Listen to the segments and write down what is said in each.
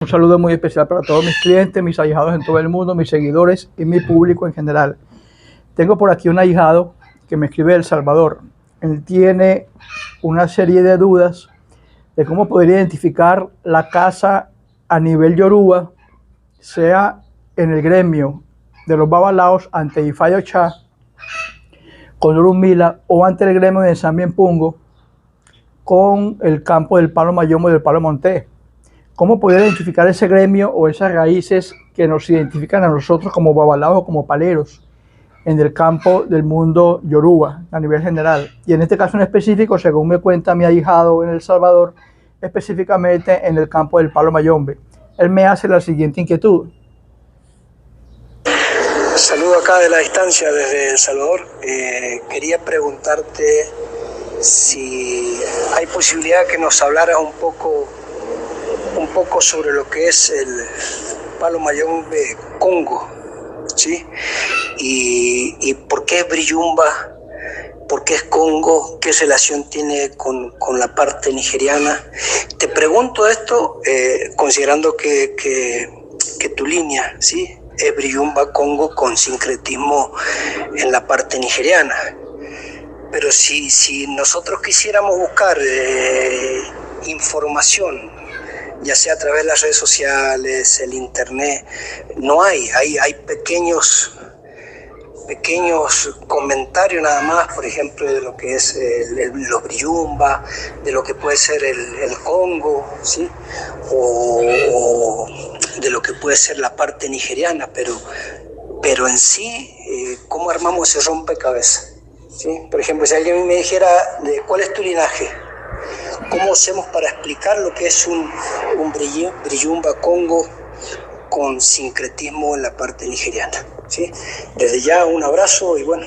Un saludo muy especial para todos mis clientes, mis ahijados en todo el mundo, mis seguidores y mi público en general. Tengo por aquí un ahijado que me escribe de El Salvador. Él tiene una serie de dudas de cómo poder identificar la casa a nivel yoruba, sea en el gremio de los babalaos ante Ifá y Ochá, con Orunmila, o ante el gremio de Nsambia Mpungo, con el campo del palo mayombe y del palo monté. ¿Cómo poder identificar ese gremio o esas raíces que nos identifican a nosotros como babalaos o como paleros en el campo del mundo yoruba a nivel general? Y en este caso en específico, según me cuenta mi ahijado en El Salvador, específicamente en el campo del palo mayombe. Él me hace la siguiente inquietud. Saludo acá de la distancia desde El Salvador. Quería preguntarte si hay posibilidad que nos hablaras un poco sobre lo que es el palo mayombe Congo, ¿sí? Y por qué es Briyumba, por qué es Congo, qué relación tiene con la parte nigeriana. Te pregunto esto considerando que tu línea, ¿sí?, es Briyumba Congo con sincretismo en la parte nigeriana. Pero si nosotros quisiéramos buscar información, ya sea a través de las redes sociales, el internet, no hay pequeños comentarios nada más, por ejemplo, de lo que es los Briyumba, de lo que puede ser el Congo, ¿sí?, o de lo que puede ser la parte nigeriana, pero en sí, ¿cómo armamos ese rompecabezas? ¿Sí? Por ejemplo, si alguien me dijera, ¿cuál es tu linaje? ¿Cómo hacemos para explicar lo que es un Briyumba Congo con sincretismo en la parte nigeriana? ¿Sí? Desde ya un abrazo y bueno,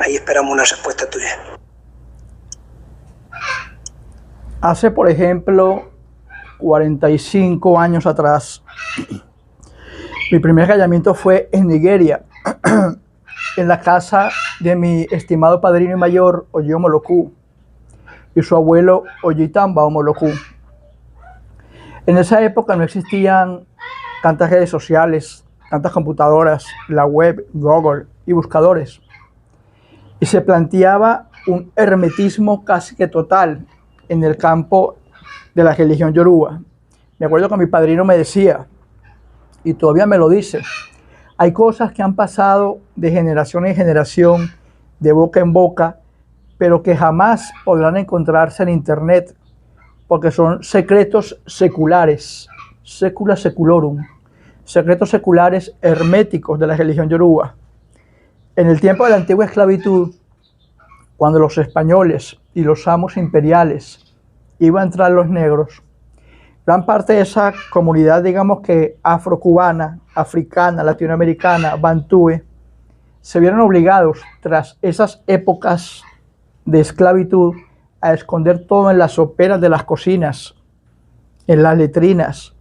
ahí esperamos una respuesta tuya. Hace, por ejemplo, 45 años atrás, mi primer hallamiento fue en Nigeria, en la casa de mi estimado padrino y mayor, Oyo Moloku, y su abuelo Oyitamba o Moloku. En esa época no existían tantas redes sociales, tantas computadoras, la web, Google y buscadores. Y se planteaba un hermetismo casi que total en el campo de la religión yoruba. Me acuerdo que mi padrino me decía, y todavía me lo dice, hay cosas que han pasado de generación en generación, de boca en boca, pero que jamás podrán encontrarse en internet, porque son secretos seculares, secula seculorum, secretos seculares herméticos de la religión yoruba. En el tiempo de la antigua esclavitud, cuando los españoles y los amos imperiales iban a entrar los negros, gran parte de esa comunidad, digamos que afrocubana, africana, latinoamericana, bantúe, se vieron obligados, tras esas épocas de esclavitud, a esconder todo en las soperas de las cocinas, en las letrinas,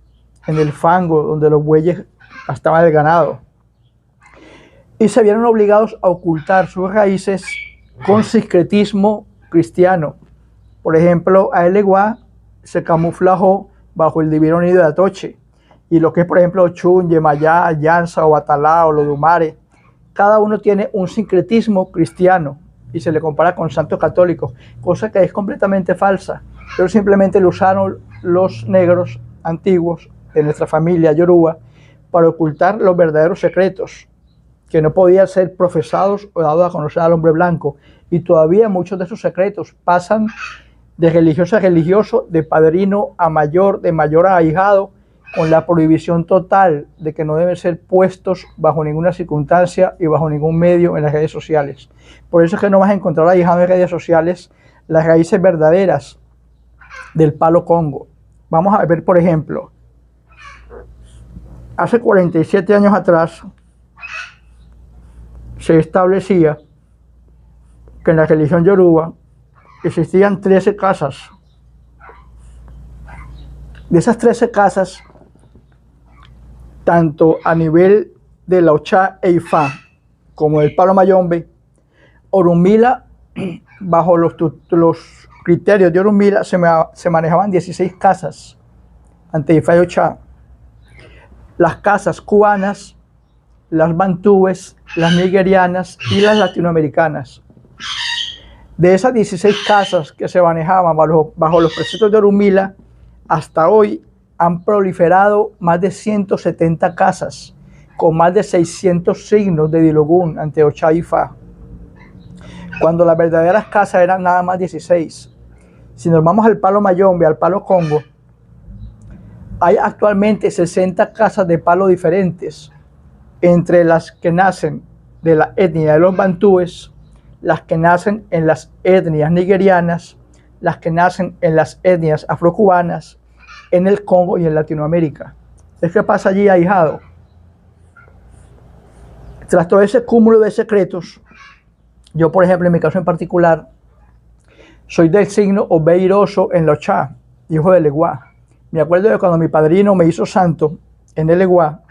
en el fango donde los bueyes pastaban el ganado. Y se vieron obligados a ocultar sus raíces con sincretismo cristiano. Por ejemplo, Aeleguá se camuflajó bajo el divino nido de Atoche. Y lo que es, por ejemplo, Ochun, Yemayá, Yansa, o Atalá, o Lodumare, cada uno tiene un sincretismo cristiano y se le compara con santos católicos, cosa que es completamente falsa, pero simplemente lo usaron los negros antiguos de nuestra familia yoruba para ocultar los verdaderos secretos que no podían ser profesados o dados a conocer al hombre blanco. Y todavía muchos de esos secretos pasan de religioso a religioso, de padrino a mayor, de mayor a ahijado, con la prohibición total de que no deben ser puestos bajo ninguna circunstancia y bajo ningún medio en las redes sociales. Por eso es que no vas a encontrar ahijado en redes sociales las raíces verdaderas del palo Congo. Vamos a ver, por ejemplo, hace 47 años atrás se establecía que en la religión yoruba existían 13 casas. De esas 13 casas, tanto a nivel de la Ochá e Ifá como del palo mayombe, Orunmila, bajo los criterios de Orunmila, se manejaban 16 casas ante Ifa y Ochá, las casas cubanas, las bantúes, las nigerianas y las latinoamericanas. De esas 16 casas que se manejaban bajo los preceptos de Orunmila, hasta hoy han proliferado más de 170 casas, con más de 600 signos de Dilogún ante Ochá y Ifá, cuando las verdaderas casas eran nada más 16. Si nos vamos al palo Mayombe, al palo Congo, hay actualmente 60 casas de palo diferentes, entre las que nacen de la etnia de los bantúes, las que nacen en las etnias nigerianas, las que nacen en las etnias afrocubanas, en el Congo y en Latinoamérica. ¿Qué pasa allí, ahijado? Tras todo ese cúmulo de secretos, yo, por ejemplo, en mi caso en particular, soy del signo Obeiroso en los Ochá, hijo del Eguá. Me acuerdo de cuando mi padrino me hizo santo en el Eguá,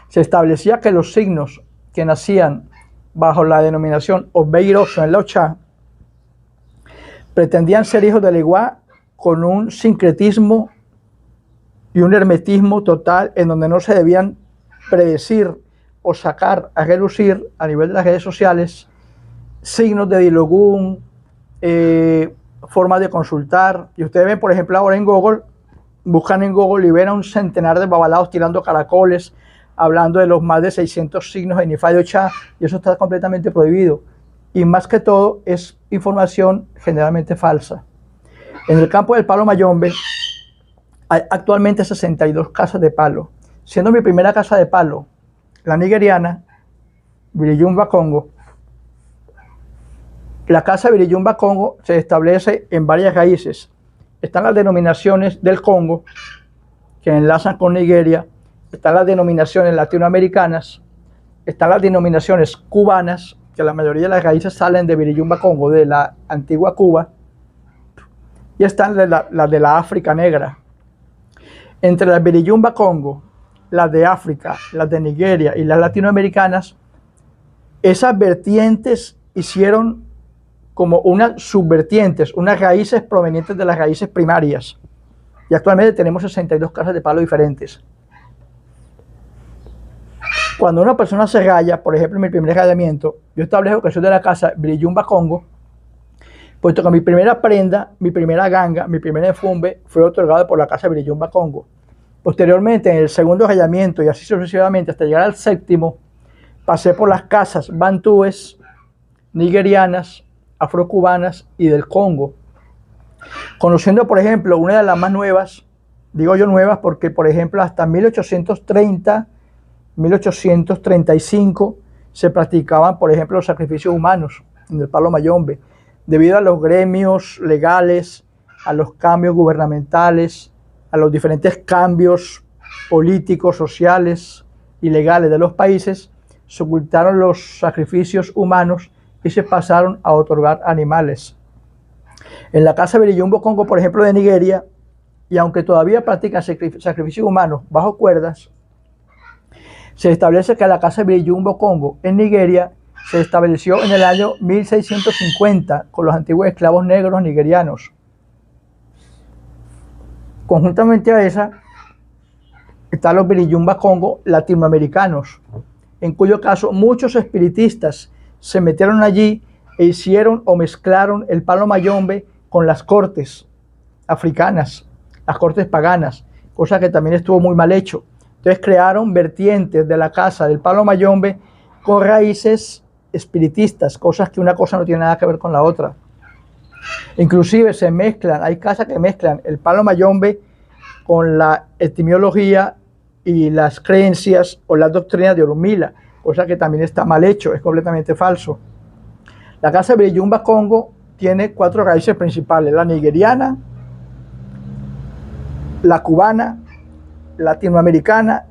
se establecía que los signos que nacían bajo la denominación Obeiroso en la Ochá pretendían ser hijos del Eguá con un sincretismo y un hermetismo total, en donde no se debían predecir o sacar a relucir a nivel de las redes sociales signos de Dilogún, formas de consultar. Y ustedes ven, por ejemplo, ahora en Google, buscan en Google y ven a un centenar de babalaos tirando caracoles, hablando de los más de 600 signos en Ifá y Ochá, y eso está completamente prohibido. Y más que todo, es información generalmente falsa. En el campo del palo Mayombe hay actualmente 62 casas de palo, siendo mi primera casa de palo la nigeriana, Biriyumba Congo. La casa Biriyumba Congo se establece en varias raíces. Están las denominaciones del Congo, que enlazan con Nigeria, están las denominaciones latinoamericanas, están las denominaciones cubanas, que la mayoría de las raíces salen de Biriyumba Congo, de la antigua Cuba, y están las de la África negra. Entre las Biriyumba Congo, las de África, las de Nigeria y las latinoamericanas, esas vertientes hicieron como unas subvertientes, unas raíces provenientes de las raíces primarias. Y actualmente tenemos 62 casas de palo diferentes. Cuando una persona se raya, por ejemplo en mi primer rayamiento, yo establezco que soy de la casa Biriyumba Congo, puesto que mi primera prenda, mi primera ganga, mi primer enfumbe fue otorgado por la casa Biriyumba Congo. Posteriormente, en el segundo rayamiento y así sucesivamente hasta llegar al séptimo, pasé por las casas bantúes, nigerianas, afrocubanas y del Congo, conociendo, por ejemplo, una de las más nuevas, digo yo nuevas porque, por ejemplo, hasta 1830, 1835 se practicaban, por ejemplo, los sacrificios humanos en el palo Mayombe, debido a los gremios legales, a los cambios gubernamentales, a los diferentes cambios políticos, sociales y legales de los países. Se ocultaron los sacrificios humanos y se pasaron a otorgar animales. En la casa Biriyumba Congo, por ejemplo, de Nigeria, y aunque todavía practican sacrificios humanos bajo cuerdas, se establece que la casa Biriyumba Congo en Nigeria se estableció en el año 1650 con los antiguos esclavos negros nigerianos. Conjuntamente a esa están los Biriyumba Congo latinoamericanos, en cuyo caso muchos espiritistas se metieron allí e hicieron o mezclaron el palo Mayombe con las cortes africanas, las cortes paganas, cosa que también estuvo muy mal hecho. Entonces crearon vertientes de la casa del palo Mayombe con raíces espiritistas, cosas que una cosa no tiene nada que ver con la otra. Inclusive se mezclan, hay casas que mezclan el palo Mayombe con la etimología y las creencias o las doctrinas de Orunmila, cosa que también está mal hecho, es completamente falso. La casa Biriyumba Congo tiene 4 raíces principales: la nigeriana, la cubana, latinoamericana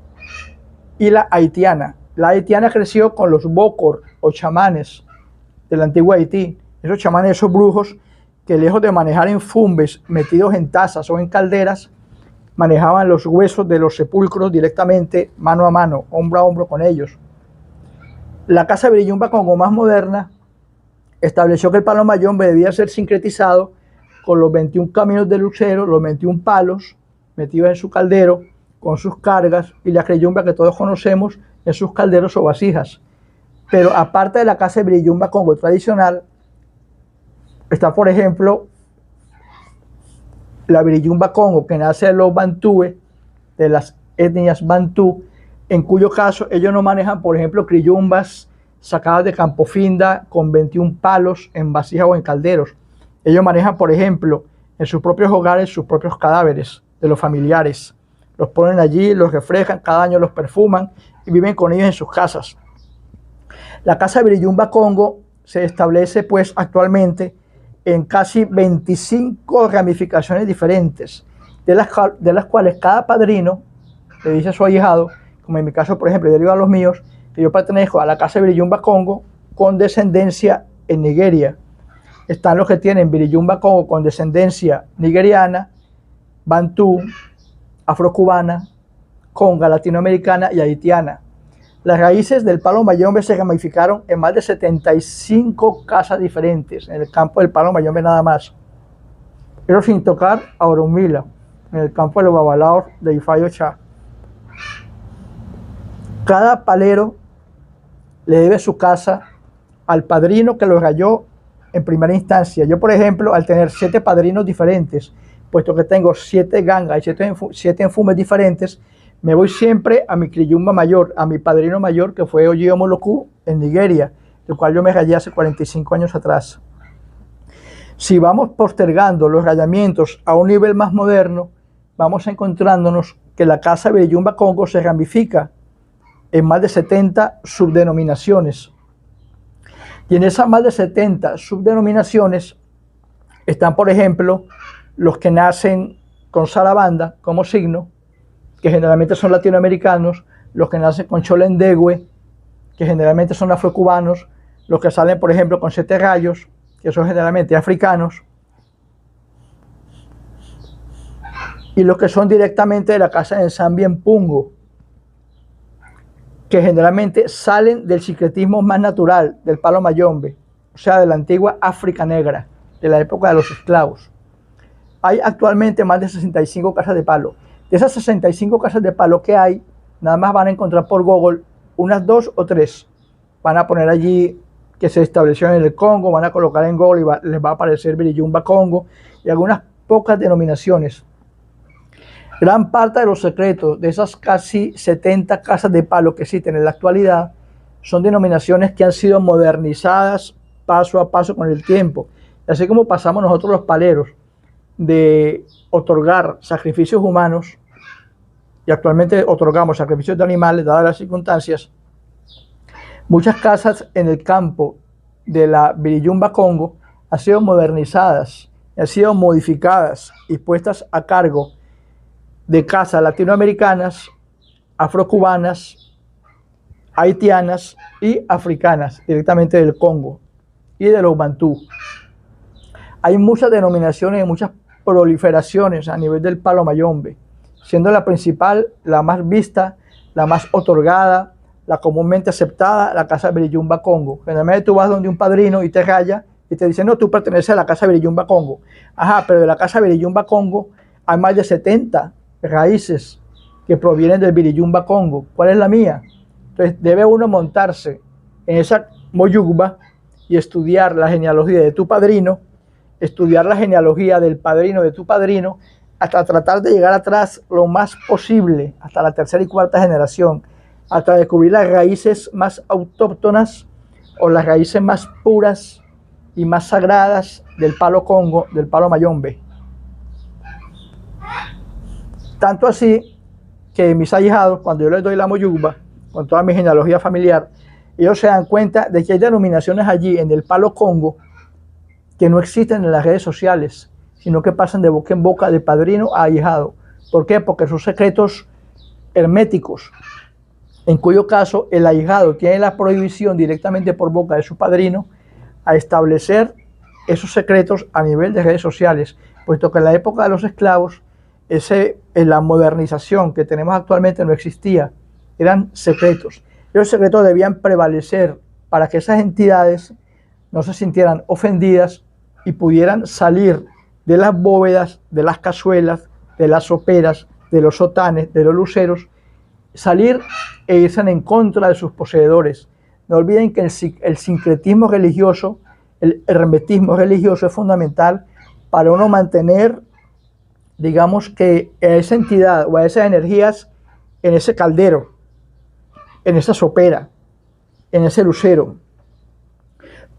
y la haitiana. La haitiana creció con los bokor o chamanes del antiguo Haití. Esos chamanes, esos brujos que lejos de manejar enfumbes metidos en tazas o en calderas, manejaban los huesos de los sepulcros directamente, mano a mano, hombro a hombro con ellos. La casa Biriyumba Congo más moderna estableció que el palo Mayombe debía ser sincretizado con los 21 caminos de lucero, los 21 palos metidos en su caldero con sus cargas, y la creyumba que todos conocemos en sus calderos o vasijas. Pero aparte de la casa de Viriyumba Congo tradicional, está, por ejemplo, la Viriyumba Congo, que nace de los bantúes, de las etnias bantú, en cuyo caso ellos no manejan, por ejemplo, criyumbas sacadas de campofinda con 21 palos en vasijas o en calderos. Ellos manejan, por ejemplo, en sus propios hogares, sus propios cadáveres de los familiares. Los ponen allí, los reflejan, cada año los perfuman y viven con ellos en sus casas. La casa de Viriyumba Congo se establece pues actualmente en casi 25 ramificaciones diferentes, de las cuales cada padrino le dice a su ahijado, como en mi caso, por ejemplo, yo digo a los míos, que yo pertenezco a la casa de Viriyumba Congo con descendencia en Nigeria. Están los que tienen Viriyumba Congo con descendencia nigeriana, bantú, afrocubana, conga, latinoamericana y haitiana. Las raíces del palo mayombe se ramificaron en más de 75 casas diferentes, en el campo del palo mayombe nada más. Pero sin tocar a Orunmila, en el campo de los babalaos de Ifayo Chá. Cada palero le debe su casa al padrino que lo rayó en primera instancia. Yo, por ejemplo, al tener 7 padrinos diferentes, puesto que tengo 7 gangas y 7 enfumes diferentes, me voy siempre a mi criyumba mayor, a mi padrino mayor, que fue Oji Omoloku en Nigeria, el cual yo me rayé hace 45 años atrás. Si vamos postergando los rayamientos a un nivel más moderno, vamos encontrándonos que la casa Viriyumba Congo se ramifica en más de 70 subdenominaciones. Y en esas más de 70 subdenominaciones están, por ejemplo, los que nacen con Sarabanda como signo, que generalmente son latinoamericanos, los que nacen con Cholendegue, que generalmente son afrocubanos, los que salen, por ejemplo, con 7 rayos, que son generalmente africanos, y los que son directamente de la casa de Zambia en Pungo, que generalmente salen del secretismo más natural, del palo mayombe, o sea, de la antigua África negra, de la época de los esclavos. Hay actualmente más de 65 casas de palo. De esas 65 casas de palo que hay, nada más van a encontrar por Google unas 2 o 3. Van a poner allí que se estableció en el Congo, van a colocar en Google y les va a aparecer Viriyumba Congo y algunas pocas denominaciones. Gran parte de los secretos de esas casi 70 casas de palo que existen en la actualidad son denominaciones que han sido modernizadas paso a paso con el tiempo. Así como pasamos nosotros los paleros de otorgar sacrificios humanos, y actualmente otorgamos sacrificios de animales dadas las circunstancias, muchas casas en el campo de la Viriyumba Congo han sido modernizadas, han sido modificadas y puestas a cargo de casas latinoamericanas, afrocubanas, haitianas y africanas, directamente del Congo y de los bantú. Hay muchas denominaciones y muchas proliferaciones a nivel del palo mayombe, siendo la principal, la más vista, la más otorgada, la comúnmente aceptada, la casa Viriyumba Congo. Generalmente tú vas donde un padrino y te raya y te dice, no, tú perteneces a la casa Viriyumba Congo. Ajá, pero de la casa Viriyumba Congo hay más de 70 raíces que provienen del Viriyumba Congo. ¿Cuál es la mía? Entonces debe uno montarse en esa moyugba y estudiar la genealogía de tu padrino, estudiar la genealogía del padrino de tu padrino, hasta tratar de llegar atrás lo más posible, hasta la 3ª y 4ª generación, hasta descubrir las raíces más autóctonas o las raíces más puras y más sagradas del palo Congo, del palo mayombe. Tanto así que mis ahijados, cuando yo les doy la moyugba, con toda mi genealogía familiar, ellos se dan cuenta de que hay denominaciones allí en el palo Congo que no existen en las redes sociales, sino que pasan de boca en boca, de padrino a ahijado. ¿Por qué? Porque son secretos herméticos, en cuyo caso el ahijado tiene la prohibición directamente por boca de su padrino a establecer esos secretos a nivel de redes sociales, puesto que en la época de los esclavos, en la modernización que tenemos actualmente no existía, eran secretos. Los secretos debían prevalecer para que esas entidades no se sintieran ofendidas y pudieran salir de las bóvedas, de las cazuelas de las soperas, de los sotanes, de los luceros, salir e irse en contra de sus poseedores. No olviden que el sincretismo religioso, el hermetismo religioso es fundamental para uno mantener, digamos que a esa entidad o a esas energías en ese caldero, en esa sopera, en ese lucero.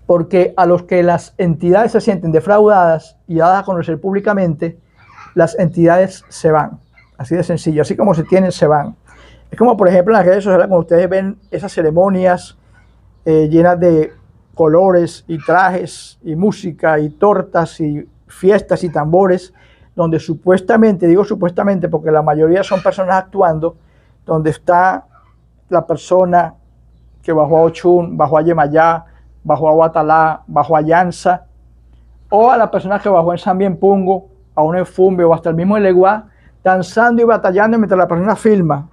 Porque a los que las entidades se sienten defraudadas y dadas a conocer públicamente, las entidades se van. Así de sencillo, así como se tienen, se van. Es como, por ejemplo, en las redes sociales, cuando ustedes ven esas ceremonias llenas de colores y trajes y música y tortas y fiestas y tambores, donde supuestamente, digo supuestamente porque la mayoría son personas actuando, donde está la persona que bajó a Ochun, bajó a Yemayá, bajó a Guatalá, bajó a Llanza, o a la persona que bajó en San Bienpungo, a un Enfumbe o hasta el mismo Eleguá, danzando y batallando mientras la persona filma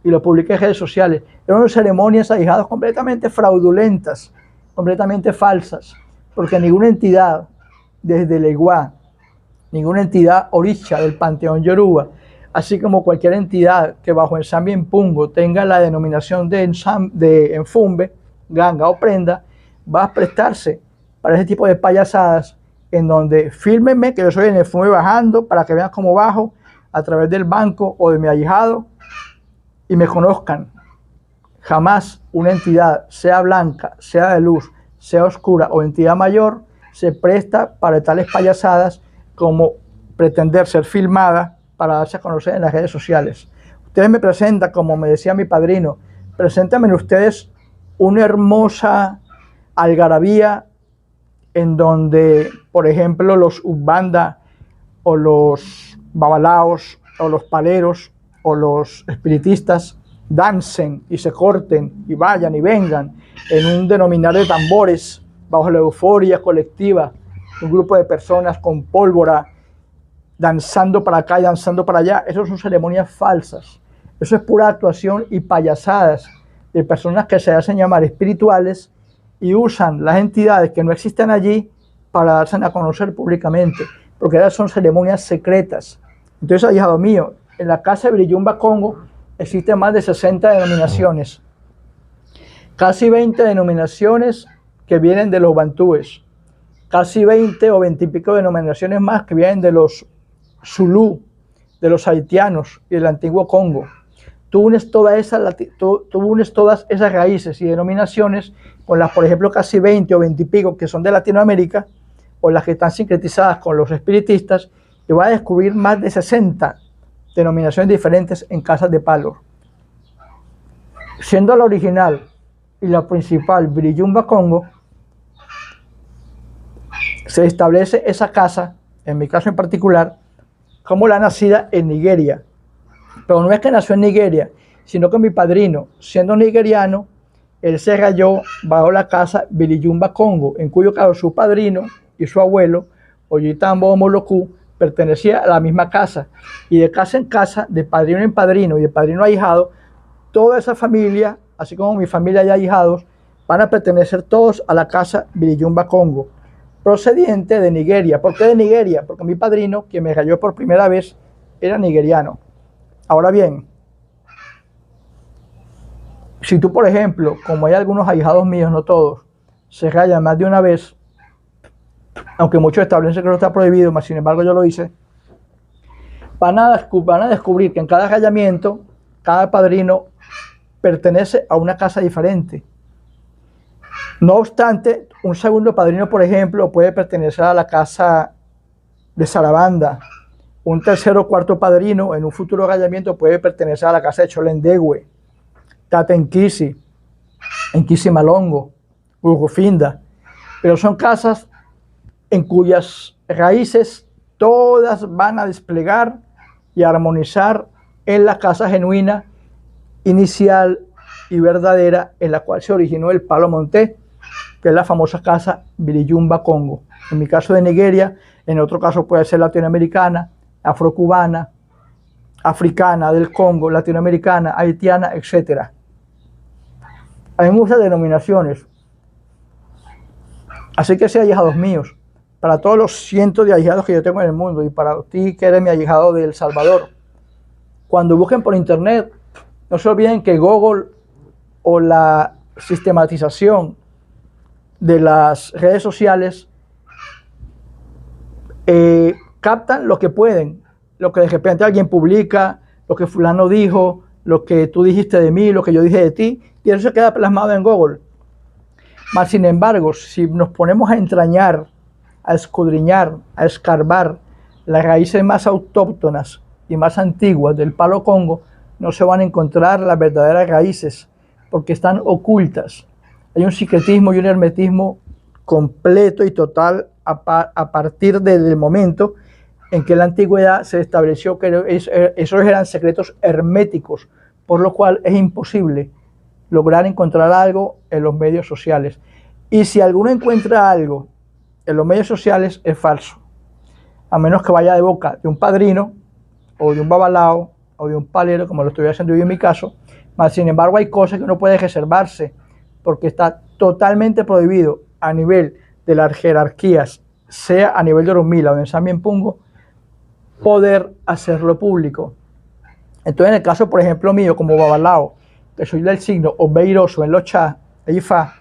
y lo publica en redes sociales. Eran ceremonias ahijadas completamente fraudulentas, completamente falsas, porque ninguna entidad desde Eleguá, ninguna entidad oricha del panteón Yoruba, así como cualquier entidad que bajo en San Bienpungo tenga la denominación de Enfumbe, ganga o prenda, va a prestarse para ese tipo de payasadas en donde fírmenme que yo soy en Enfumbe bajando para que vean cómo bajo a través del banco o de mi ahijado y me conozcan. Jamás una entidad, sea blanca, sea de luz, sea oscura o entidad mayor, se presta para tales payasadas como pretender ser filmada para darse a conocer en las redes sociales. Ustedes me presentan, como me decía mi padrino, preséntenme ustedes una hermosa algarabía en donde, por ejemplo, los Umbanda o los babalaos o los paleros o los espiritistas dancen y se corten y vayan y vengan en un denominar de tambores bajo la euforia colectiva, un grupo de personas con pólvora danzando para acá y danzando para allá. Eso son ceremonias falsas, eso es pura actuación y payasadas de personas que se hacen llamar espirituales y usan las entidades que no existen allí para darse a conocer públicamente, porque esas son ceremonias secretas. Entonces, ahijado mío, en la casa de Brillumba Congo existen más de 60 denominaciones, casi 20 denominaciones que vienen de los bantúes, casi 20 o 20 y pico denominaciones más que vienen de los zulú, de los haitianos y del antiguo Congo. Tú unes todas esas raíces y denominaciones con las, por ejemplo, casi 20 o 20 y pico que son de Latinoamérica, o las que están sincretizadas con los espiritistas, y vas a descubrir más de 60 denominaciones diferentes en casas de palo. Siendo la original y la principal Brillumba Congo, se establece esa casa, en mi caso en particular, como la nacida en Nigeria. Pero no es que nació en Nigeria, sino que mi padrino, siendo nigeriano, él se rayó bajo la casa Brillumba Congo, en cuyo caso su padrino y su abuelo, Oyitambo Omoloku, pertenecía a la misma casa. Y de casa en casa, de padrino en padrino y de padrino a ahijado, toda esa familia, así como mi familia y ahijados, van a pertenecer todos a la casa Brillumba Congo, procediente de Nigeria. ¿Por qué de Nigeria? Porque mi padrino, quien me rayó por primera vez, era nigeriano. Ahora bien, si tú, por ejemplo, como hay algunos ahijados míos, no todos, se rayan más de una vez, aunque muchos establecen que no está prohibido, mas sin embargo yo lo hice, van a descubrir que en cada rayamiento, cada padrino pertenece a una casa diferente. No obstante, un segundo padrino, por ejemplo, puede pertenecer a la casa de Sarabanda. Un tercero o cuarto padrino en un futuro rayamiento puede pertenecer a la casa de Cholendegüe, Tata Enkisi, Enkisi Malongo, Urufinda. Pero son casas en cuyas raíces todas van a desplegar y armonizar en la casa genuina, inicial y verdadera, en la cual se originó el Palo Monté, que es la famosa casa Brillumba Congo. En mi caso de Nigeria, en otro caso puede ser latinoamericana, afrocubana, africana del Congo, latinoamericana, haitiana, etc. Hay muchas denominaciones. Así que, sean ahijados míos, para todos los cientos de ahijados que yo tengo en el mundo y para ti que eres mi ahijado de El Salvador. Cuando busquen por internet, no se olviden que Google o la sistematización de las redes sociales captan lo que pueden, lo que de repente alguien publica, lo que fulano dijo, lo que tú dijiste de mí, lo que yo dije de ti, y eso se queda plasmado en Google. Mas, sin embargo, si nos ponemos a entrañar, a escudriñar, a escarbar las raíces más autóctonas y más antiguas del Palo Congo, no se van a encontrar las verdaderas raíces, porque están ocultas. Hay un secretismo y un hermetismo completo y total a partir del momento en que en la antigüedad se estableció que esos eran secretos herméticos, por lo cual es imposible lograr encontrar algo en los medios sociales. Y si alguno encuentra algo en los medios sociales, es falso, a menos que vaya de boca de un padrino, o de un babalao, o de un palero, como lo estoy haciendo yo en mi caso. Mas, sin embargo, hay cosas que no puede reservarse, porque está totalmente prohibido a nivel de las jerarquías, sea a nivel de Oromila o de Samien Pungo, poder hacerlo público. Entonces, en el caso, por ejemplo, mío, como babalao, que soy del signo Obeiroso en Locha, Eifa,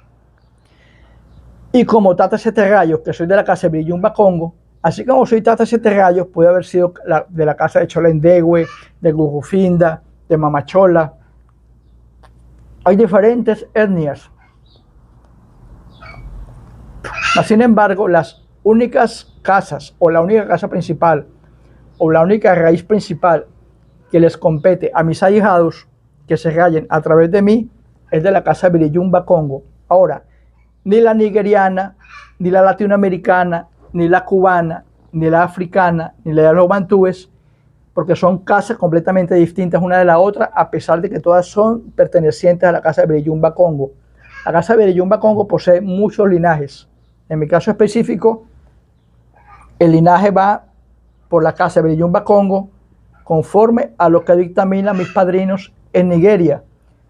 y como Tata Siete Rayos, que soy de la casa de Brillumba Congo, así como soy Tata Siete Rayos, puede haber sido de la casa de Cholendegue, de Gurufinda, de Mamachola. Hay diferentes etnias. Sin embargo, las únicas casas, o la única casa principal, o la única raíz principal que les compete a mis ahijados que se rayen a través de mí, es de la casa de Brillumba Congo. Ahora, ni la nigeriana, ni la latinoamericana, ni la cubana, ni la africana, ni la de los bantúes, porque son casas completamente distintas una de la otra, a pesar de que todas son pertenecientes a la casa de Brillumba Congo. La casa de Brillumba Congo posee muchos linajes. En mi caso específico, el linaje va por la casa de Brillumba Congo, conforme a lo que dictaminan mis padrinos en Nigeria.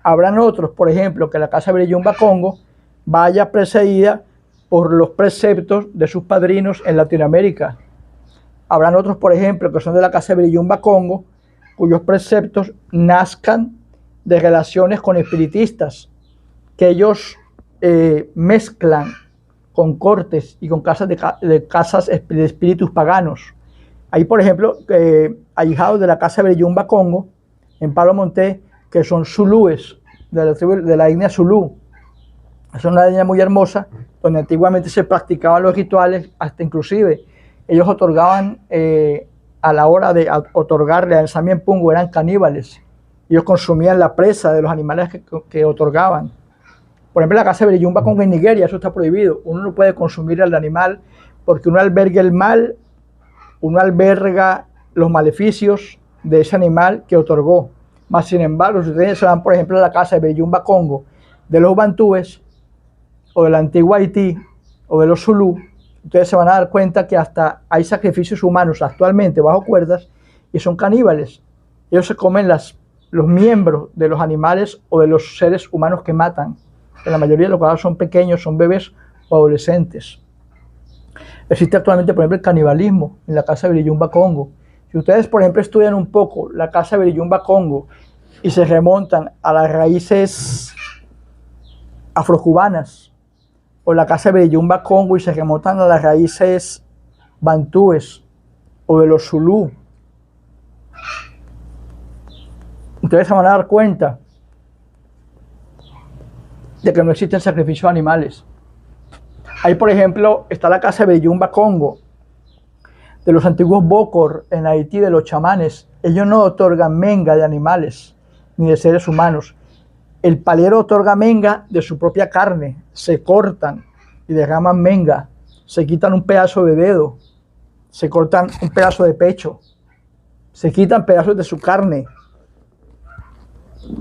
Habrán otros, por ejemplo, que la casa de Brillumba Congo vaya precedida por los preceptos de sus padrinos en Latinoamérica. Habrán otros, por ejemplo, que son de la casa de Brillumba Congo, cuyos preceptos nazcan de relaciones con espiritistas, que ellos mezclan con cortes y con casas de espíritus paganos. Hay, por ejemplo, ahijados de la casa de Brillumba Congo, en Palo Monte, que son zulúes, de la etnia zulú. Es una etnia muy hermosa, donde antiguamente se practicaban los rituales, hasta inclusive ellos otorgaban, a la hora de otorgarle al Samien Pungo, eran caníbales. Ellos consumían la presa de los animales que otorgaban. Por ejemplo, en la casa de Brillumba Congo en Nigeria, eso está prohibido. Uno no puede consumir al animal porque uno alberga el mal, uno alberga los maleficios de ese animal que otorgó. Mas, sin embargo, si ustedes se van, por ejemplo, a la casa de Brillumba Congo de los bantúes, o de la antigua Haití, o de los zulú, ustedes se van a dar cuenta que hasta hay sacrificios humanos actualmente bajo cuerdas y son caníbales. Ellos se comen los miembros de los animales o de los seres humanos que matan. En la mayoría de los casos son pequeños, son bebés o adolescentes. Existe actualmente, por ejemplo, el canibalismo en la casa de Brillumba Congo. Si ustedes, por ejemplo, estudian un poco la casa de Brillumba Congo y se remontan a las raíces afrocubanas, o la casa de Brillumba Congo y se remontan a las raíces bantúes o de los zulú, ustedes se van a dar cuenta de que no existen sacrificios animales. Ahí, por ejemplo, está la casa de Brillumba Congo, de los antiguos Bokor en Haití, de los chamanes. Ellos no otorgan menga de animales ni de seres humanos. El palero otorga menga de su propia carne. Se cortan y derraman menga. Se quitan un pedazo de dedo. Se cortan un pedazo de pecho. Se quitan pedazos de su carne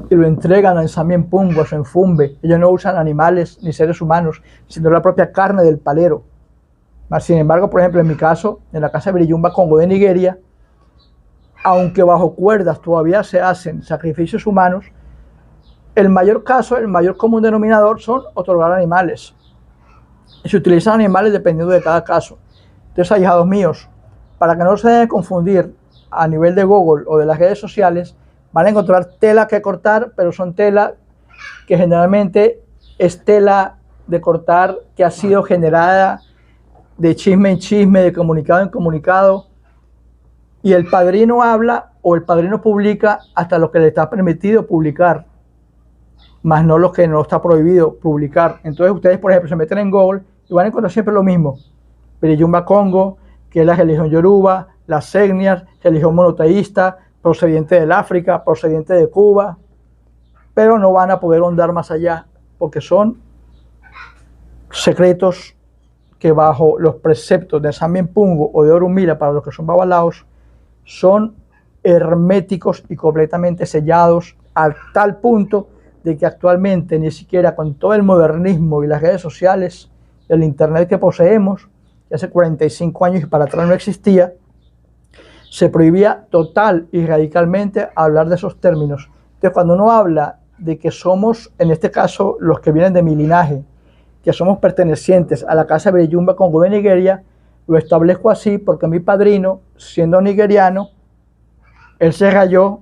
y lo entregan a Samien Pungo, a su enfumbe. Ellos no usan animales ni seres humanos, sino la propia carne del palero. Mas, sin embargo, por ejemplo, en mi caso, en la casa de Brillumba Congo de Nigeria, aunque bajo cuerdas todavía se hacen sacrificios humanos, el mayor común denominador son otorgar animales. Y se utilizan animales dependiendo de cada caso. Entonces, ahijados míos, para que no se dejen confundir a nivel de Google o de las redes sociales, van a encontrar tela que cortar, pero son tela que generalmente es tela de cortar que ha sido generada de chisme en chisme, de comunicado en comunicado, y el padrino habla o el padrino publica hasta lo que le está permitido publicar, más no lo que no está prohibido publicar. Entonces ustedes, por ejemplo, se meten en Google y van a encontrar siempre lo mismo: Biriyumba Congo, que es la religión yoruba, las etnias, religión monoteísta, procediente del África, procediente de Cuba, pero no van a poder ahondar más allá, porque son secretos que bajo los preceptos de Samyen Pungo o de Orunmila, para los que son babalaos, son herméticos y completamente sellados, al tal punto de que actualmente ni siquiera con todo el modernismo y las redes sociales, el internet que poseemos, que hace 45 años y para atrás no existía, se prohibía total y radicalmente hablar de esos términos. Entonces, cuando uno habla de que somos, en este caso, los que vienen de mi linaje, que somos pertenecientes a la casa Biriyumba Congo de Nigeria, lo establezco así porque mi padrino, siendo nigeriano, él se rayó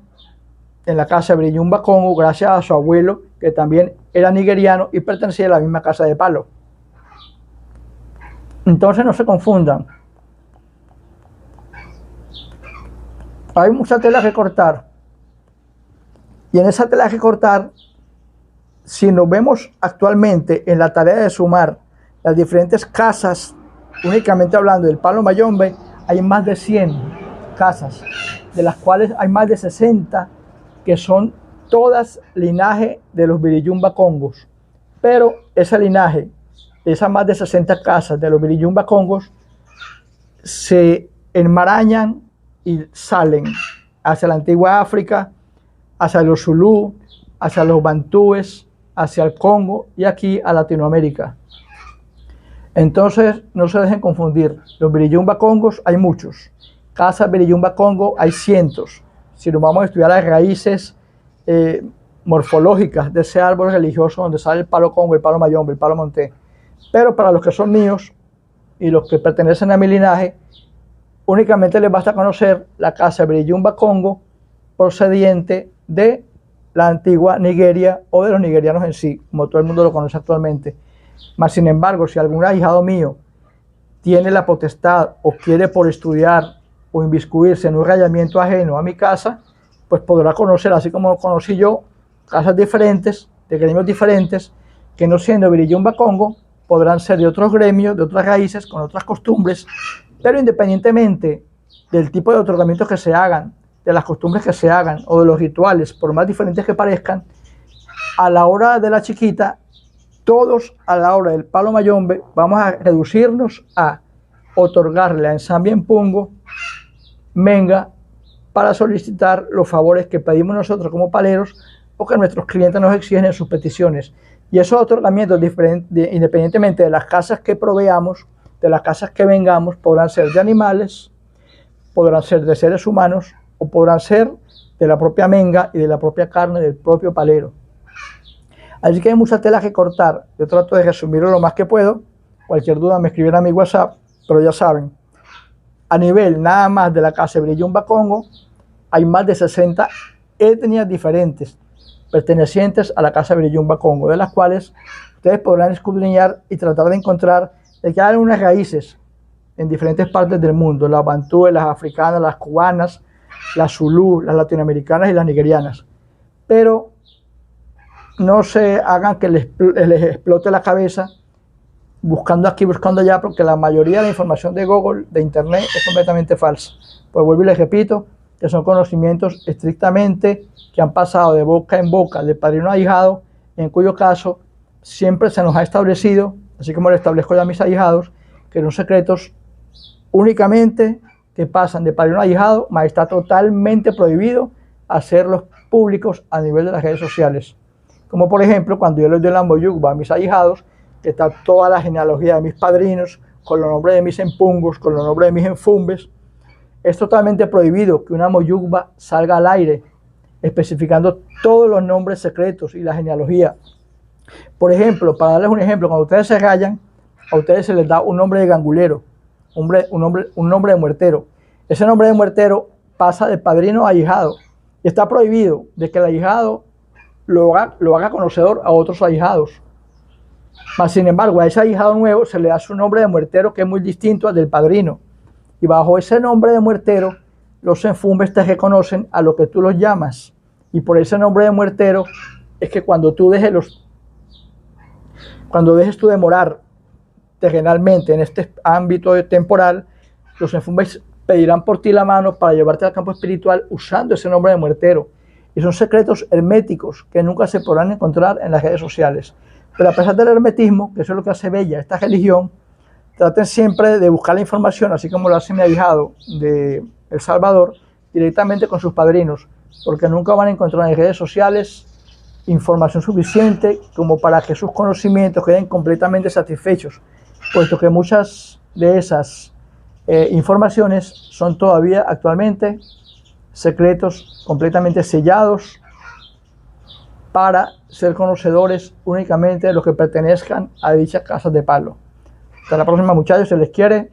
en la casa Biriyumba Congo gracias a su abuelo, que también era nigeriano y pertenecía a la misma casa de palo. Entonces no se confundan. Hay mucha tela que cortar. Y en esa tela que cortar, si nos vemos actualmente en la tarea de sumar las diferentes casas, únicamente hablando del Palo Mayombe, hay más de 100 casas, de las cuales hay más de 60 que son todas linaje de los Biriyumba Congos. Pero ese linaje, esas más de 60 casas de los Biriyumba Congos, se enmarañan y salen hacia la antigua África, hacia los Zulú, hacia los Bantúes, hacia el Congo y aquí a Latinoamérica. Entonces no se dejen confundir. Los Biriyumba Congos hay muchos, casas Biriyumba Congo hay cientos. Si nos vamos a estudiar las raíces morfológicas de ese árbol religioso donde sale el palo Congo, el palo Mayombe, el palo Monté. Pero para los que son míos y los que pertenecen a mi linaje, únicamente les basta conocer la casa Biriyumba Congo procediente de la antigua Nigeria o de los nigerianos en sí, como todo el mundo lo conoce actualmente. Mas, sin embargo, si algún ahijado mío tiene la potestad o quiere por estudiar o inmiscuirse en un rayamiento ajeno a mi casa, pues podrá conocer, así como conocí yo, casas diferentes, de gremios diferentes, que no siendo Biriyumba Congo, podrán ser de otros gremios, de otras raíces, con otras costumbres, pero independientemente del tipo de otorgamientos que se hagan, de las costumbres que se hagan o de los rituales, por más diferentes que parezcan, a la hora de la chiquita, todos a la hora del Palo Mayombe vamos a reducirnos a otorgarle a Samyen Pungo menga para solicitar los favores que pedimos nosotros como paleros o que nuestros clientes nos exigen en sus peticiones. Y esos otorgamientos, independientemente de las casas que proveamos, de las casas que vengamos, podrán ser de animales, podrán ser de seres humanos o podrán ser de la propia menga y de la propia carne del propio palero. Así que hay mucha tela que cortar. Yo trato de resumirlo lo más que puedo. Cualquier duda me escriben a mi WhatsApp, pero ya saben, a nivel nada más de la casa Biriyumba Congo, hay más de 60 etnias diferentes pertenecientes a la casa Biriyumba Congo, de las cuales ustedes podrán escudriñar y tratar de encontrar de que hay unas raíces en diferentes partes del mundo, las bantúes, las africanas, las cubanas, las zulú, las latinoamericanas y las nigerianas. Pero no se hagan que les explote la cabeza buscando aquí, buscando allá, porque la mayoría de la información de Google, de Internet, es completamente falsa. Pues vuelvo y les repito, que son conocimientos estrictamente que han pasado de boca en boca, de padrino a ahijado, en cuyo caso siempre se nos ha establecido, así como lo establezco ya a mis ahijados, que son secretos únicamente que pasan de padrino a ahijado, mas está totalmente prohibido hacerlos públicos a nivel de las redes sociales. Como por ejemplo, cuando yo les doy la moyugba a mis ahijados, que está toda la genealogía de mis padrinos, con los nombres de mis empungos, con los nombres de mis enfumbes, es totalmente prohibido que una moyugba salga al aire, especificando todos los nombres secretos y la genealogía. Por ejemplo, para darles un ejemplo, cuando ustedes se rayan, a ustedes se les da un nombre de gangulero. un nombre de muertero. Ese nombre de muertero pasa de padrino a ahijado. Y está prohibido de que el ahijado lo haga conocedor a otros ahijados. Mas, sin embargo, a ese ahijado nuevo se le da su nombre de muertero, que es muy distinto al del padrino. Y bajo ese nombre de muertero, los enfumbes te reconocen a lo que tú los llamas. Y por ese nombre de muertero es que cuando dejes tú de morar terrenalmente en este ámbito temporal, los enfumbes pedirán por ti la mano para llevarte al campo espiritual usando ese nombre de muertero. Y son secretos herméticos que nunca se podrán encontrar en las redes sociales. Pero a pesar del hermetismo, que eso es lo que hace bella esta religión, traten siempre de buscar la información, así como lo hace mi ahijado de El Salvador, directamente con sus padrinos, porque nunca van a encontrar en redes sociales información suficiente como para que sus conocimientos queden completamente satisfechos, puesto que muchas de esas informaciones son todavía actualmente secretos completamente sellados para ser conocedores únicamente de los que pertenezcan a dichas casas de palo. Hasta la próxima, muchachos, se les quiere.